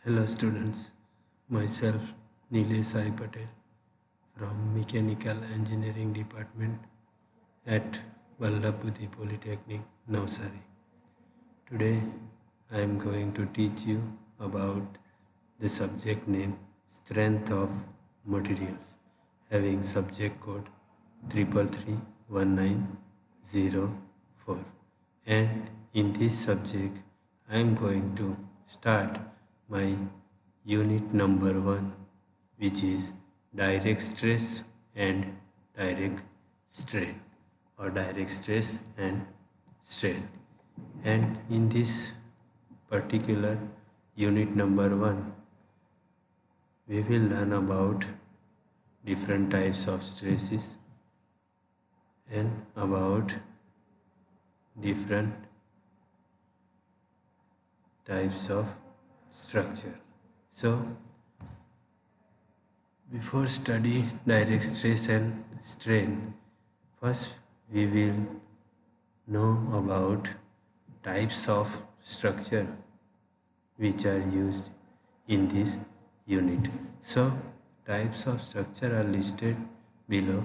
Hello students, myself Nilesh Sai Patel from Mechanical Engineering Department at Vallabh Budhi Polytechnic, Navsari. Today I am going to teach you about the subject name Strength of Materials having subject code 3331904, and in this subject I am going to start my unit number 1, which is direct stress and direct strain, or direct stress and strain. And in this particular unit number 1, we will learn about different types of stresses and about different types of structure. So before study direct stress and strain, first we will know about types of structure which are used in this unit. So types of structure are listed below,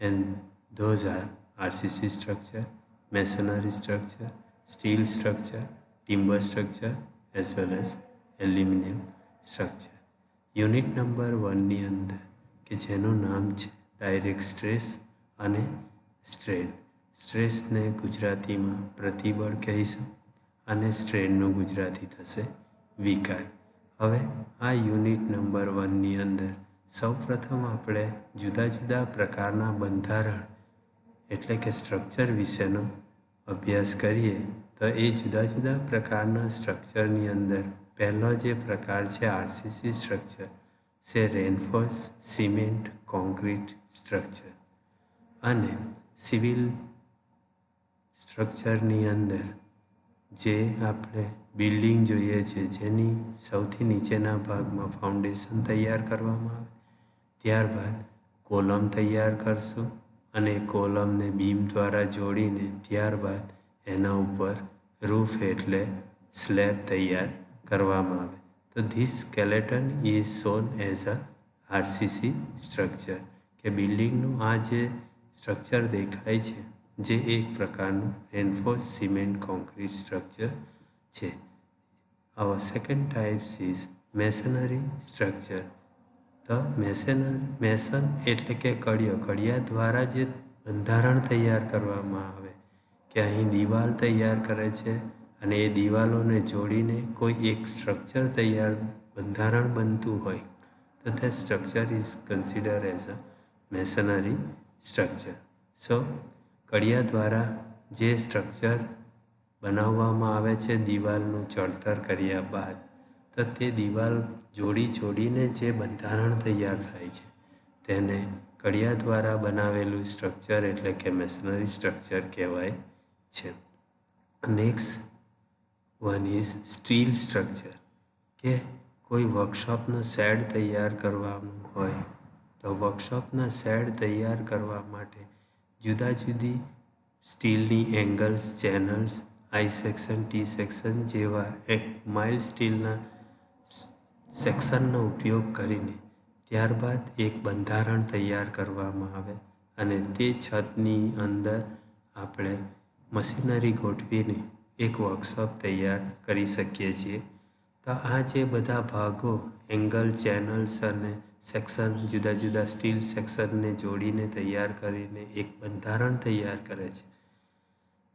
and those are RCC structure, masonry structure, steel structure, timber structure, as well as aluminium structure. Unit number 1ની અંદર કે જેનું નામ છે direct stress અને strain. સ્ટ્રેસને ગુજરાતીમાં પ્રતિબળ કહીશું અને સ્ટ્રેનનું ગુજરાતી થશે વિકાર. હવે આ યુનિટ નંબર 1ની અંદર સૌપ્રથમ આપણે જુદા જુદા પ્રકારના બંધારણ એટલે કે સ્ટ્રક્ચર વિશેનો અભ્યાસ કરીએ તો એ જુદા જુદા પ્રકારના સ્ટ્રક્ચરની અંદર પહેલો જે પ્રકાર છે આરસીસી સ્ટ્રક્ચર છે રેનફોર્સ સિમેન્ટ કોન્ક્રીટ સ્ટ્રક્ચર. અને સિવિલ સ્ટ્રક્ચરની અંદર જે આપણે બિલ્ડિંગ જોઈએ છે જેની સૌથી નીચેના ભાગમાં ફાઉન્ડેશન તૈયાર કરવામાં આવે, ત્યારબાદ કોલમ તૈયાર કરશું અને કોલમને બીમ દ્વારા જોડીને ત્યારબાદ એના ઉપર રૂફ એટલે સ્લેબ તૈયાર કરવામાં આવે. તો this skeleton is shown as a RCC structure, કે બિલ્ડિંગનું આ જે સ્ટ્રક્ચર દેખાય છે જે એક પ્રકારનું રેનફોર્સ સિમેન્ટ કોન્ક્રીટ સ્ટ્રક્ચર છે. Our second type is masonry structure. તો મેસન એટલે કે કડિયા દ્વારા જે બંધારણ તૈયાર કરવામાં આવે, કે અહીં દિવાલ તૈયાર કરે છે અને એ દિવાલોને જોડીને કોઈ એક સ્ટ્રક્ચર તૈયાર બંધારણ બનતું હોય તો that structure is considered as a masonry structure. સો કડિયા દ્વારા જે સ્ટ્રક્ચર બનાવવામાં આવે છે દિવાલનું ચણતર કર્યા બાદ, તો તે દિવાલ જોડીને જે બંધારણ તૈયાર થાય છે તેને કડિયા દ્વારા બનાવેલું સ્ટ્રક્ચર એટલે કે મેસનરી સ્ટ્રક્ચર કહેવાય છે. Next one is still structure, કે કોઈ વર્કશોપનો શેડ તૈયાર કરવાનું હોય તો વર્કશોપના શેડ તૈયાર કરવા માટે જુદા જુદી સ્ટીલની એંગલ્સ, ચેનલ્સ, આઈ સેક્શન, ટી સેક્શન જેવા એક માઇલ્ડ સ્ટીલના સેક્શનનો ઉપયોગ કરીને ત્યારબાદ એક બંધારણ તૈયાર કરવામાં આવે અને તે છતની અંદર આપણે મશીનરી ગોઠવીને એક વર્કશોપ તૈયાર કરી શકીએ છીએ. તો આ જે બધા ભાગો એંગલ, ચેનલ્સ અને સેક્શન જુદા જુદા સ્ટીલ સેક્શનને જોડીને તૈયાર કરીને એક બંધારણ તૈયાર કરે છે,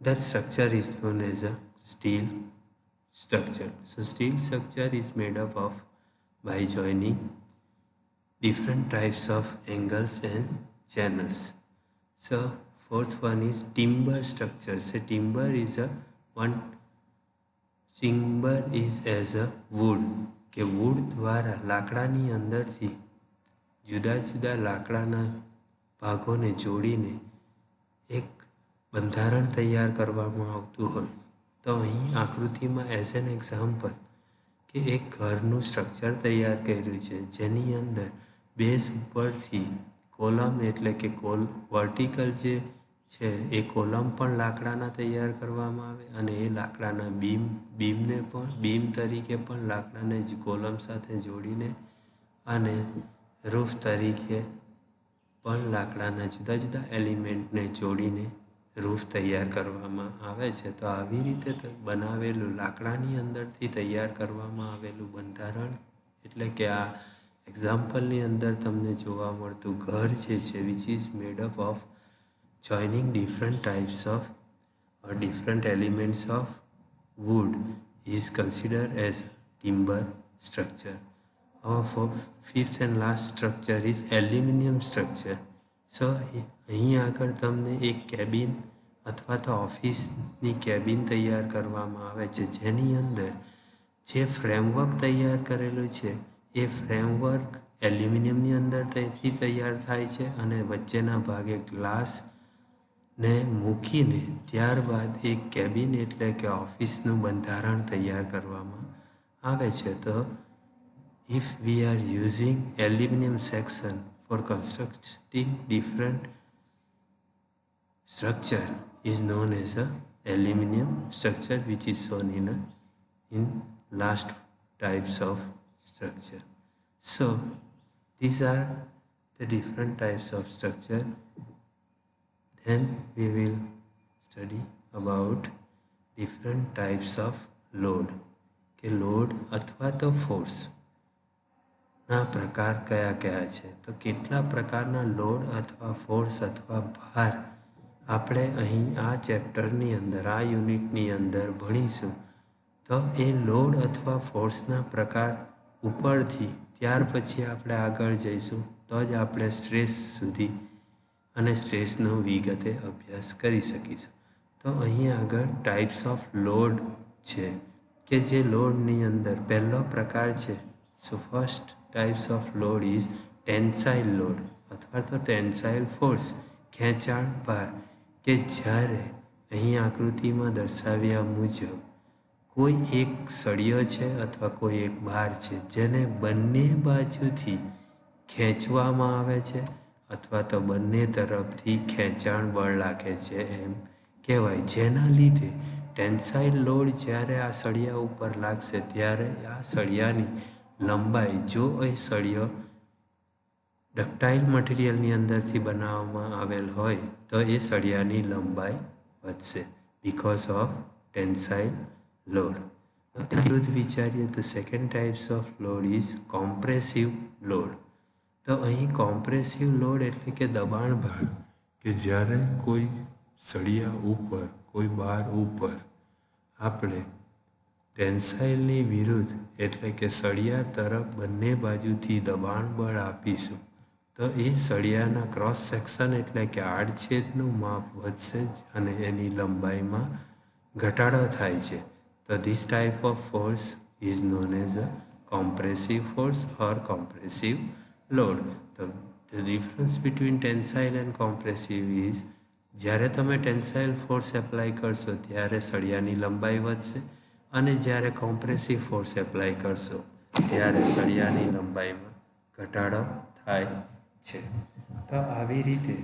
that structure is known as a steel structure. So steel structure is made up of by joining different types of angles and channels. So fourth one is timber structure. So timber is as a wood, કે wood દ્વારા લાકડાની અંદરથી જુદા જુદા લાકડાના ભાગોને જોડીને એક બંધારણ તૈયાર કરવામાં આવતું હોય. તો અહીં આકૃતિમાં એઝ એન એક્ઝામ્પલ કે એક ઘરનું સ્ટ્રક્ચર તૈયાર કર્યું છે જેની અંદર બેઝ ઉપરથી કોલમ એટલે કે વર્ટિકલ જે છે એ કોલમ પણ લાકડાના તૈયાર કરવામાં આવે અને એ લાકડાના બીમ તરીકે પણ લાકડાને જ કોલમ સાથે જોડીને અને રૂફ તરીકે પણ લાકડાના જુદા જુદા એલિમેન્ટને જોડીને રૂફ તૈયાર કરવામાં આવે છે. તો આવી રીતે બનાવેલું લાકડાની અંદરથી તૈયાર કરવામાં આવેલું બંધારણ એટલે કે આ એક્ઝામ્પલની અંદર તમને જોવા મળતું ઘર જે છે which is made up of joining different types of or different elements of wood is considered as timber structure. Our fifth and last structure is aluminium structure. So અહીં આગળ તમને એક કેબિન અથવા તો ઓફિસની કેબિન તૈયાર કરવામાં આવે છે જેની અંદર જે ફ્રેમવર્ક તૈયાર કરેલું છે એ ફ્રેમવર્ક એલ્યુમિનિયમની અંદરથી તૈયાર થાય છે અને વચ્ચેના ભાગે ગ્લાસ ને મૂકીને ત્યારબાદ એક કેબિન એટલે કે ઓફિસનું બંધારણ તૈયાર કરવામાં આવે છે. તો if we are using aluminum section for constructing different structure is known as a aluminum structure which is shown in last types of structure. So these are the different types of structure. Then we will study about different types of load કે load અથવા તો ફોર્સના પ્રકાર કયા કયા છે. તો કેટલા પ્રકારના લોડ અથવા ફોર્સ અથવા ભાર આપણે અહીં આ ચેપ્ટરની અંદર આ યુનિટની અંદર ભણીશું. તો એ લોડ અથવા ફોર્સના પ્રકાર ઉપરથી ત્યાર પછી આપણે આગળ જઈશું તો જ આપણે સ્ટ્રેસ સુધી અને સ્ટ્રેસનો વિગતે અભ્યાસ કરી શકીશું. તો અહીં આગળ ટાઈપ્સ ઓફ લોડ છે કે જે લોડની અંદર પહેલો પ્રકાર છે. So first types off load is tensile load અથવા તો ટેન્સાઇલ ફોર્સ ખેંચાણ ભાર કે જ્યારે અહીં આકૃતિમાં દર્શાવ્યા મુજબ કોઈ એક સળિયો છે અથવા કોઈ એક બાર છે જેને બંને બાજુથી ખેંચવામાં આવે છે અથવા તો બંને તરફથી ખેંચાણ બળ લાગે છે એમ કહેવાય. જેના લીધે ટેન્સાઇલ લોડ જ્યારે આ સળિયા ઉપર લાગશે ત્યારે આ સળિયાની લંબાઈ જો એ સળિયો ડક્ટાઇલ મટીરિયલની અંદરથી બનાવવામાં આવેલ હોય તો એ સળિયાની લંબાઈ વધશે બિકોઝ ઓફ ટેન્સાઇલ લોડ. વિરુદ્ધ વિચારીએ તો second types off load is compressive load. તો અહીં કોમ્પ્રેસિવ લોડ એટલે કે દબાણ ભાર કે જ્યારે કોઈ સળિયા ઉપર કોઈ બાર ઉપર આપણે ટેન્સાઇલની વિરુદ્ધ એટલે કે સળિયા તરફ બંને બાજુથી દબાણ બળ આપીશું તો એ સળિયાના ક્રોસ સેક્શન એટલે કે આડછેદનું માપ વધશે જ અને એની લંબાઈમાં ઘટાડો થાય છે. તો this type of force is known as a compressive force or compressive load. તો the difference between tensile and compressive is જ્યારે તમે ટેન્સાઇલ ફોર્સ એપ્લાય કરશો ત્યારે સળિયાની લંબાઈ વધશે અને જ્યારે કોમ્પ્રેસિવ ફોર્સ એપ્લાય કરશો ત્યારે સળિયાની લંબાઈમાં ઘટાડો થાય છે. તો આવી રીતે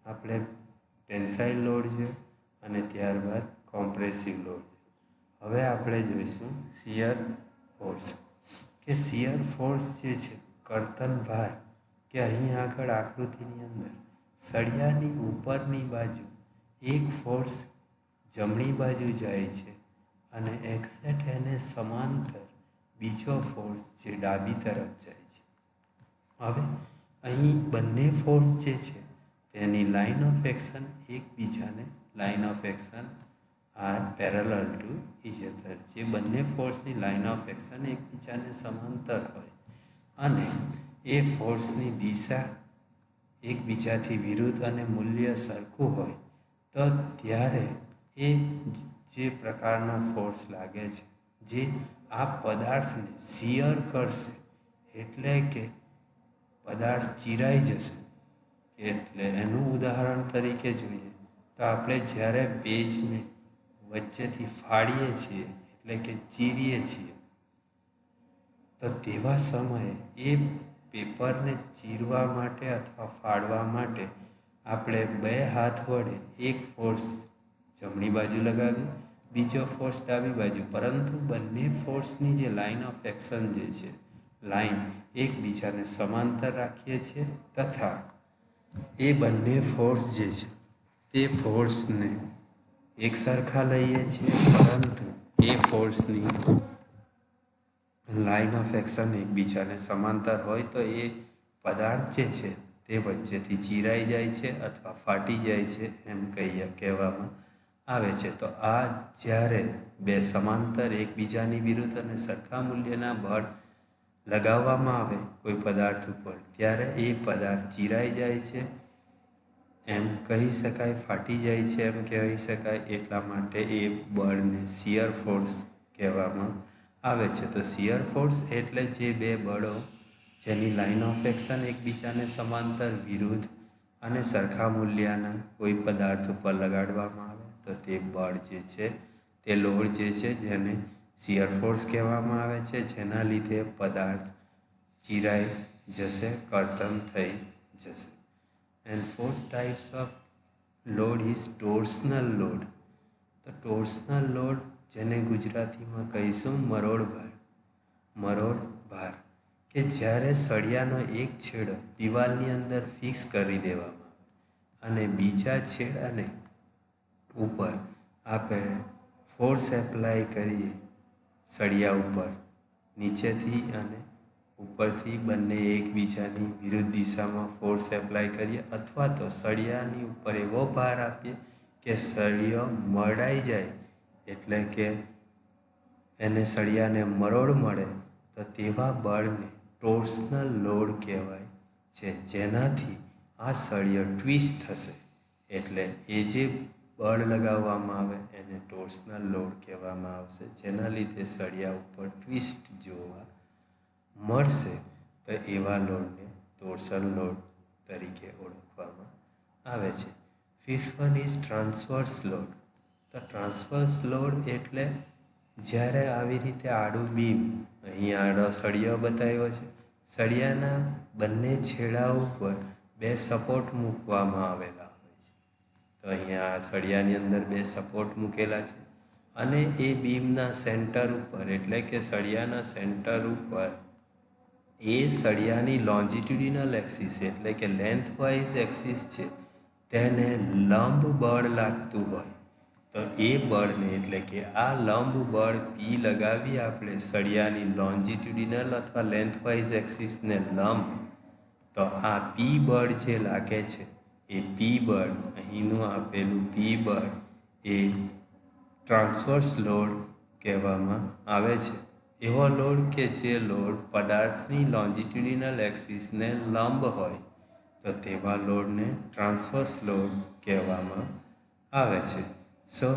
આપણે ટેન્સાઇલ લોડ છે અને ત્યારબાદ કોમ્પ્રેસિવ લોડ છે. હવે આપણે જોઈશું શિયર ફોર્સ કે શિયર ફોર્સ જે છે કર્તન ભાર કે અહીં આગળ આકૃતિની અંદર સળિયાની ઉપરની બાજુ એક ફોર્સ જમણી બાજુ જાય છે અને એક્ઝેક્ટ એને સમાંતર બીજો ફોર્સ જે ડાબી તરફ જાય છે. હવે અહીં બંને ફોર્સ જે છે તેની લાઇન ઓફ એક્શન એકબીજાને line of action are parallel to each other. જે બંને ફોર્સની લાઇન ઓફ એક્શન એકબીજાને સમાંતર હોય અને એ ફોર્સની દિશા એકબીજાથી વિરુદ્ધ અને મૂલ્ય સરખું હોય તો ત્યારે એ જે પ્રકારના ફોર્સ લાગે છે જે આ પદાર્થને શિયર કરશે એટલે કે પદાર્થ ચીરાઈ જશે. એટલે એનું ઉદાહરણ તરીકે જોઈએ તો આપણે જ્યારે પેજને વચ્ચેથી ફાડીએ છીએ એટલે કે ચીરીએ છીએ તો તેવા સમયે એ પેપરને ચીરવા માટે અથવા ફાડવા માટે આપણે બે હાથ વડે એક ફોર્સ જમણી બાજુ લગાવી, બીજો ફોર્સ ડાબી બાજુ, પરંતુ બંને ફોર્સની જે લાઇન ઓફ એક્શન જે છે, લાઇન એકબીજાને સમાંતર રાખીએ છીએ તથા એ બંને ફોર્સ જે છે તે ફોર્સને એક સરખા લઈએ છીએ, પરંતુ એ ફોર્સની લાઇન ઓફ એક્શન એકબીજાને સમાંતર હોય તો એ પદાર્થ જે છે તે વચ્ચેથી ચીરાઈ જાય છે અથવા ફાટી જાય છે એમ કહેવામાં આવે છે. તો આ જ્યારે બે સમાંતર એકબીજાની વિરુદ્ધ અને સરખા મૂલ્યના બળ લગાવવામાં આવે કોઈ પદાર્થ ઉપર, ત્યારે એ પદાર્થ ચીરાઈ જાય છે એમ કહી શકાય, ફાટી જાય છે એમ કહી શકાય. એટલા માટે એ બળને શિયર ફોર્સ કહેવામાં આવે છે. તો શિયર ફોર્સ એટલે જે બે બળો જેની લાઇન ઓફ એક્શન એકબીજાને સમાંતર, વિરુદ્ધ અને સરખા મૂલ્યના કોઈ પદાર્થ ઉપર લગાડવામાં આવે તો તે બળ જે છે તે લોડ જે છે જેને શિયર ફોર્સ કહેવામાં આવે છે, જેના લીધે પદાર્થ ચીરાઈ જશે, કર્તન થઈ જશે. And fourth types off load is torsional load. તો ટોર્સનલ લોડ જેને ગુજરાતીમાં કહીશું મરોડ ભાર, કે જ્યારે સળિયાનો એક છેડો દિવાલની અંદર ફિક્સ કરી દેવામાં આવે અને બીજા છેડાને ઉપર આપણે ફોર્સ એપ્લાય કરીએ સળિયા ઉપર, નીચેથી અને ઉપરથી બંને એકબીજાની વિરુદ્ધ દિશામાં ફોર્સ એપ્લાય કરીએ, અથવા તો સળિયાની ઉપર એવો ભાર આપીએ કે સળિયો મરડાઈ જાય, એટલે કે એને સળિયાને મરોડ મળે, તો તેવા બળને ટોર્સનલ લોડ કહેવાય છે. જેનાથી આ સળિયો ટ્વિસ્ટ થશે, એટલે એ જે બળ લગાવવામાં આવે એને ટોર્સનલ લોડ કહેવામાં આવશે. જેના લીધે સળિયા ઉપર ટ્વિસ્ટ જોવા મળશે, તો એવા લોડને ટોર્સનલ લોડ તરીકે ઓળખવામાં આવે છે. Fifth one is transverse load. તો ટ્રાન્સવર્સ લોડ એટલે જ્યારે આવી રીતે આડું બીમ, અહીં આડો સળિયો બતાવ્યો છે, સળિયાના બંને છેડા ઉપર બે સપોર્ટ મૂકવામાં આવેલા હોય છે. તો અહીંયા સળિયાની અંદર બે સપોર્ટ મૂકેલા છે અને એ બીમના સેન્ટર ઉપર, એટલે કે સળિયાના સેન્ટર ઉપર એ સળિયાની લોન્જિટ્યુડિનલ એક્સિસ એટલે કે લેન્થ વાઇઝ એક્સિસ છે તેને લંબ બળ લાગતું હોય, તો એ બળને એટલે કે આ લંબ બળ પી લગાવી આપણે સળિયાની લોન્જિટ્યુડિનલ અથવા લેન્થ વાઇઝ એક્સિસને લંબ, તો આ પી બળ જે લાગે છે એ પી બળ, અહીંનું આપેલું પી બળ એ ટ્રાન્સવર્સ લોડ કહેવામાં આવે છે. એવો લોડ કે જે લોડ પદાર્થની લોન્જિટ્યુડિનલ એક્સિસને લંબ હોય, તો તેવા લોડને ટ્રાન્સવર્સ લોડ કહેવામાં આવે છે. સો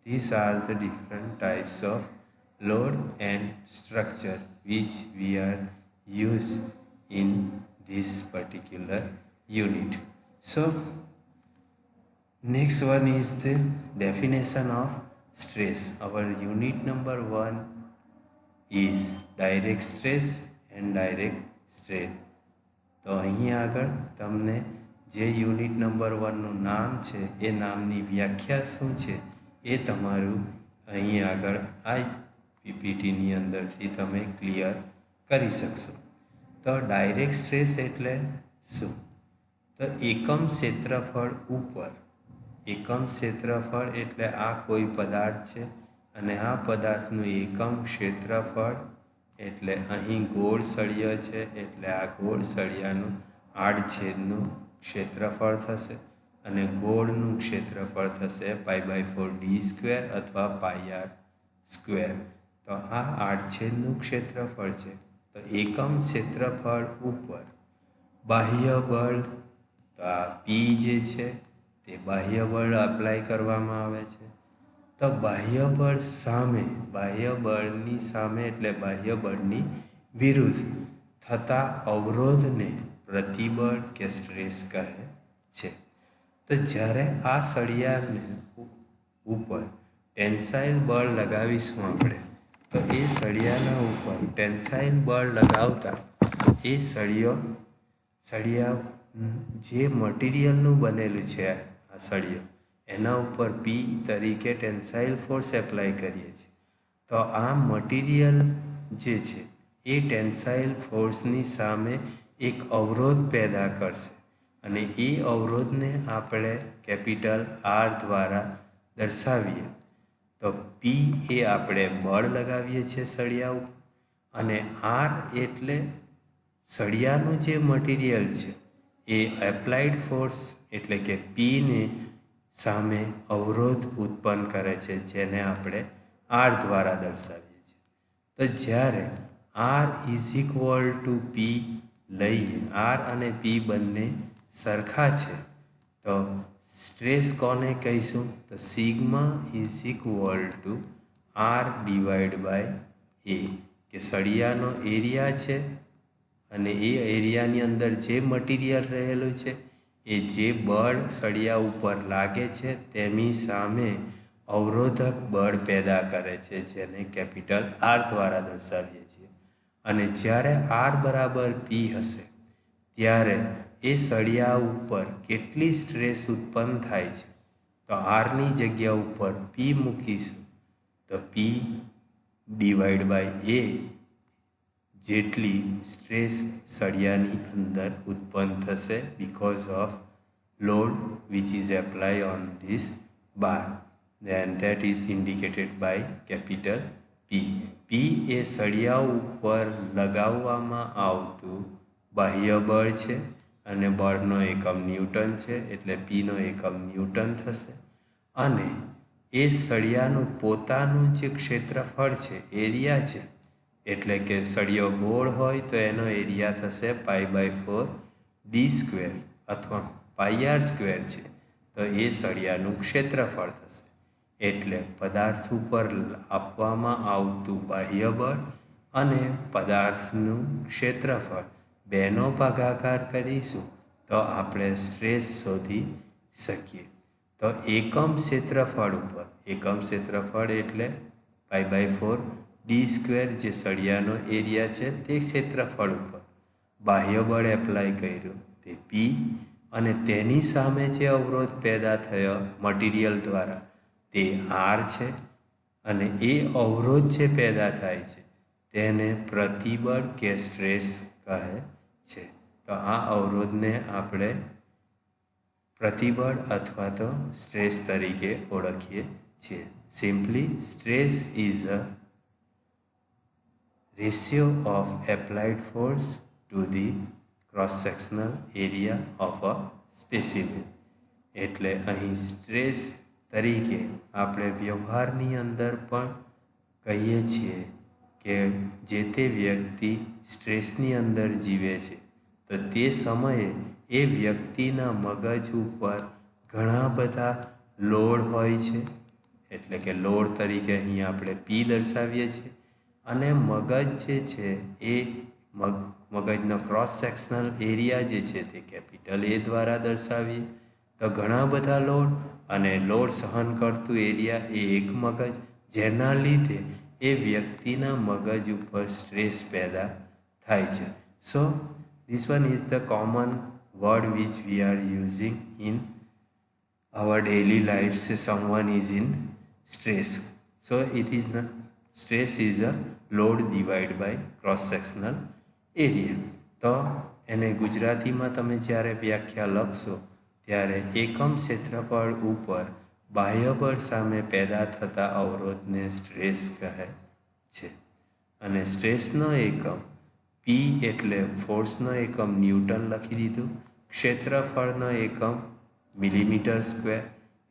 these are the different types of load and structure which we are used in this particular unit. So next one is the definition of stress. Our unit number 1 is direct stress and direct strain. તો અહીં આગળ તમને જે unit number 1નું નામ છે એ નામની વ્યાખ્યા શું છે એ તમારું અહીં આગળ આ પીપીટીની અંદરથી તમે ક્લિયર કરી શકશો. તો ડાયરેક્ટ સ્ટ્રેસ એટલે શું? તો એકમ ક્ષેત્રફળ ઉપર, એકમ ક્ષેત્રફળ એટલે આ કોઈ પદાર્થ છે અને આ પદાર્થનું એકમ ક્ષેત્રફળ એટલે અહીં ગોળ સળિયો છે, એટલે આ ગોળ સળિયાનું આડછેદનું ક્ષેત્રફળ થશે અને ગોળનું ક્ષેત્રફળ થશે π/4d² અથવા πr². તો આ આડછેદનું ક્ષેત્રફળ છે. તો એકમ ક્ષેત્રફળ ઉપર બાહ્ય બળ, તો આ પી જે છે તે બાહ્ય બળ એપ્લાય કરવામાં આવે છે. તો બાહ્ય બળ સામે, બાહ્ય બળની સામે એટલે બાહ્ય બળની વિરુદ્ધ થતા અવરોધને પ્રતિબળ કે સ્ટ્રેસ કહે છે. તો જ્યારે આ સળિયાને ઉપર ટેન્સાઇલ બળ લગાવીશું આપણે, તો એ સળિયાના ઉપર ટેન્સાઇલ બળ લગાવતા એ સળિયો સળિયા જે મટીરિયલનું બનેલું છે આ સળિયો એના ઉપર પી તરીકે ટેન્સાઇલ ફોર્સ એપ્લાય કરીએ છીએ તો આ મટીરિયલ જે છે એ ટેન્સાઇલ ફોર્સની સામે એક અવરોધ પેદા કરશે અને એ અવરોધને આપણે કેપિટલ આર દ્વારા દર્શાવીએ તો પી એ આપણે બળ લગાવીએ છીએ સળિયા ઉપર અને આર એટલે સળિયાનું જે મટીરિયલ છે એ એપ્લાઇડ ફોર્સ એટલે કે પીને સામે અવરોધ ઉત્પન્ન કરે છે જેને આપણે આર દ્વારા દર્શાવીએ છીએ તો જ્યારે આર ઇઝ ઇક્વલ ટુ પી લઈએ આર અને પી બંને સરખા છે તો સ્ટ્રેસ કોને કહીશું તો sigma is equal to R divide by A કે સળિયાનો એરિયા છે અને એ એરિયાની અંદર જે મટીરિયલ રહેલું છે એ જે બળ સળિયા ઉપર લાગે છે તેની સામે અવરોધક બળ પેદા કરે છે જેને કેપિટલ આર દ્વારા દર્શાવીએ છીએ અને જ્યારે આર બરાબર પી હશે ત્યારે એ સળિયા ઉપર કેટલી સ્ટ્રેસ ઉત્પન્ન થાય છે તો આરની જગ્યા ઉપર પી મૂકીશું તો પી ડિવાઈડ બાય એ જેટલી સ્ટ્રેસ સળિયાની અંદર ઉત્પન્ન થશે because off load which is apply on this bar then that is indicated by capital P. P એ સળિયા ઉપર લગાવવામાં આવતું બાહ્ય બળ છે અને બળનો એકમ ન્યૂટન છે એટલે પીનો એકમ ન્યૂટન થશે અને એ સળિયાનું પોતાનું જે ક્ષેત્રફળ છે એરિયા છે એટલે કે સળિયો ગોળ હોય તો એનો એરિયા થશે π/4 d સ્ક્વેર અથવા πr² છે તો એ સળિયાનું ક્ષેત્રફળ થશે એટલે પદાર્થ ઉપર આપવામાં આવતું બાહ્ય બળ અને પદાર્થનું ક્ષેત્રફળ બેનો ભાગાકાર કરીશું તો આપણે સ્ટ્રેસ શોધી શકીએ તો એકમ ક્ષેત્રફળ ઉપર એકમ ક્ષેત્રફળ એટલે π/4 d સ્ક્વેર જે સળિયાનો એરિયા છે તે ક્ષેત્રફળ ઉપર બાહ્ય બળ એપ્લાય કર્યું તે પી અને તેની સામે જે અવરોધ પેદા થયો મટીરિયલ દ્વારા તે આર છે અને એ અવરોધ જે પેદા થાય છે તેને પ્રતિબળ કે સ્ટ્રેસ કહે છે તો આ અવરોધને આપણે પ્રતિબળ અથવા તો સ્ટ્રેસ તરીકે ઓળખીએ છીએ simply stress is a ratio of applied force to the cross sectional area of a specimen એટલે અહીં સ્ટ્રેસ તરીકે આપણે વ્યવહારની અંદર પણ કહીએ છીએ કે જે તે વ્યક્તિ સ્ટ્રેસની અંદર જીવે છે તો તે સમયે એ વ્યક્તિના મગજ ઉપર ઘણા બધા લોડ હોય છે એટલે કે લોડ તરીકે અહીં આપણે પી દર્શાવીએ છીએ અને મગજ જે છે એ મગજનો ક્રોસ સેક્શનલ એરિયા જે છે તે કેપિટલ એ દ્વારા દર્શાવીએ તો ઘણા બધા લોડ અને લોડ સહન કરતું એરિયા એ એક મગજ જેના લીધે એ વ્યક્તિના મગજ ઉપર સ્ટ્રેસ પેદા થાય છે so this one is the common word which we are using in our daily life say someone is in stress so it is not stress is a load divided by cross sectional area તો એને ગુજરાતીમાં તમે જ્યારે વ્યાખ્યા લખશો ત્યારે એકમ ક્ષેત્રફળ ઉપર બાહ્ય બળ સામે પેદા થતા અવરોધને સ્ટ્રેસ કહે છે અને સ્ટ્રેસનો એકમ પી એટલે ફોર્સનો એકમ ન્યૂટન લખી દીધું ક્ષેત્રફળનો એકમ મિલીમીટર સ્ક્વેર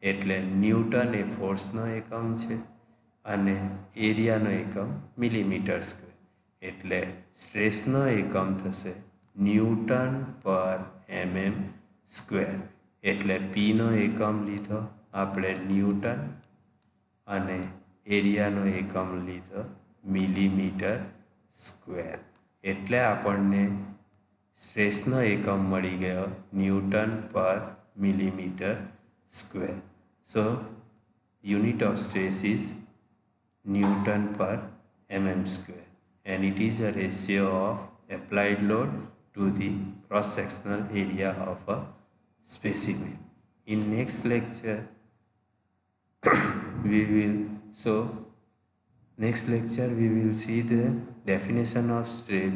એટલે ન્યૂટન એ ફોર્સનો એકમ છે અને એરિયાનો એકમ મિલીમીટર સ્ક્વેર એટલે સ્ટ્રેસનો એકમ થશે ન્યૂટન પર mm સ્ક્વેર એટલે પીનો એકમ લીધો આપણે ન્યૂટન અને એરિયાનો એકમ લીધો મિલીમીટર સ્ક્વેર એટલે આપણને સ્ટ્રેસનો એકમ મળી ગયો ન્યૂટન પર millimeter square. So unit of stress is Newton per mm square and it is a ratio of applied load to the cross-sectional area of a specimen. In next lecture, we will see the definition of strain.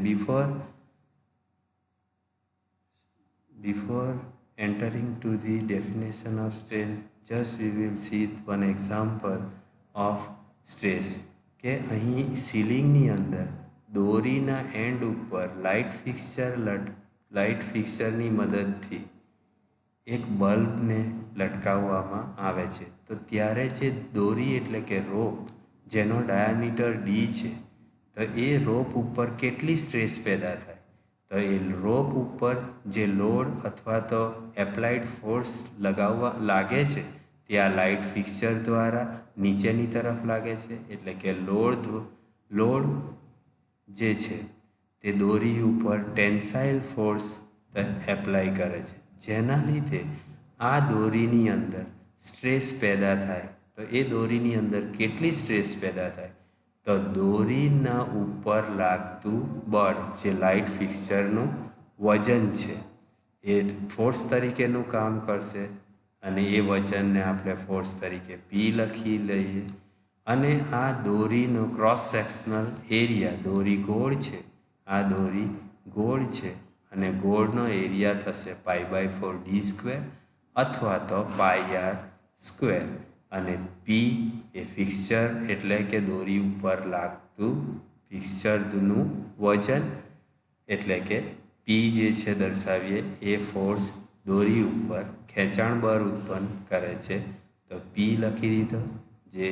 Before entering to the definition of strain, just we will see one example of stress કે અહીં સીલિંગની અંદર દોરીના and ઉપર light ફિક્સરની મદદથી એક બલ્બને લટકાવવામાં આવે છે. તો ત્યારે જે દોરી એટલે કે રોપ જેનો ડાયામીટર D છે, તો એ રોપ ઉપર કેટલી સ્ટ્રેસ પેદા થાય? તો એ રોપ ઉપર જે લોડ અથવા તો એપ્લાઇડ ફોર્સ લાગે છે તે આ લાઇટ ફિક્સર દ્વારા નીચેની તરફ લાગે છે. એટલે કે લોડ જે છે તે દોરી ઉપર ટેન્સાઇલ ફોર્સ એપ્લાય કરે છે, જેના લીધે આ દોરીની અંદર સ્ટ્રેસ પેદા થાય. તો એ દોરીની અંદર કેટલી સ્ટ્રેસ પેદા થાય? તો દોરીના ઉપર લાગતું બળ જે લાઇટ ફિક્સરનું વજન છે એ ફોર્સ તરીકેનું કામ કરશે, અને એ વજનને આપણે ફોર્સ તરીકે P લખી લઈએ. અને આ દોરીનો ક્રોસ સેક્શનલ એરિયા, દોરી ગોળ છે, આ દોરી ગોળ છે અને ગોળનો એરિયા થશે π/4d² અથવા તો πr². અને P એ ફિક્સચર એટલે કે દોરી ઉપર લાગતું ફિક્સચરનું વજન, એટલે કે P જે છે દર્શાવીએ એ ફોર્સ દોરી ઉપર ખેંચાણ બળ ઉત્પન્ન કરે છે. તો P લખી દીધો, જે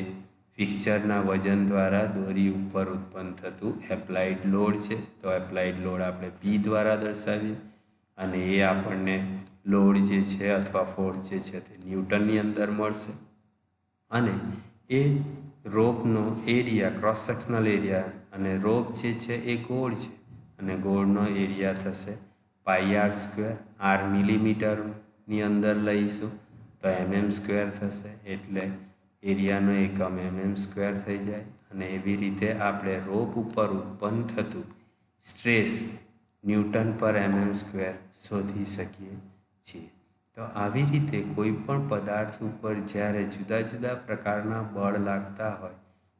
ફિક્સચરના વજન દ્વારા દોરી ઉપર ઉત્પન્ન થતું એપ્લાઇડ લોડ છે. તો એપ્લાઇડ લોડ આપણે P દ્વારા દર્શાવીએ, અને એ આપણને લોડ જે છે અથવા ફોર્સ જે છે તે ન્યૂટનની અંદર મળશે. અને એ રોપનો એરિયા, ક્રોસ સેક્શનલ એરિયા, અને રોપ જે છે એ ગોળ છે અને ગોળનો એરિયા થશે πr². r મિલીમીટરની અંદર લઈશું તો mm² થશે, એટલે એરિયાનો એકમ mm² થઈ જાય. અને એવી રીતે આપણે રોપ ઉપર ઉત્પન્ન થતું સ્ટ્રેસ ન્યૂટન પર mm² શોધી શકીએ છીએ. તો આવી રીતે કોઈ પણ પદાર્થ ઉપર જ્યારે જુદા જુદા પ્રકારના બળ લાગતા હોય,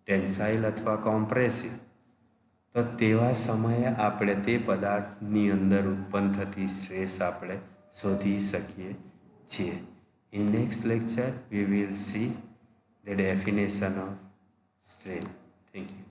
ટેન્સાઇલ અથવા કોમ્પ્રેસિવ, તો તેવા સમયે આપણે તે પદાર્થની અંદર ઉત્પન્ન થતી સ્ટ્રેસ આપણે શોધી શકીએ છીએ. In next lecture, we will see the definition of strain. Thank you.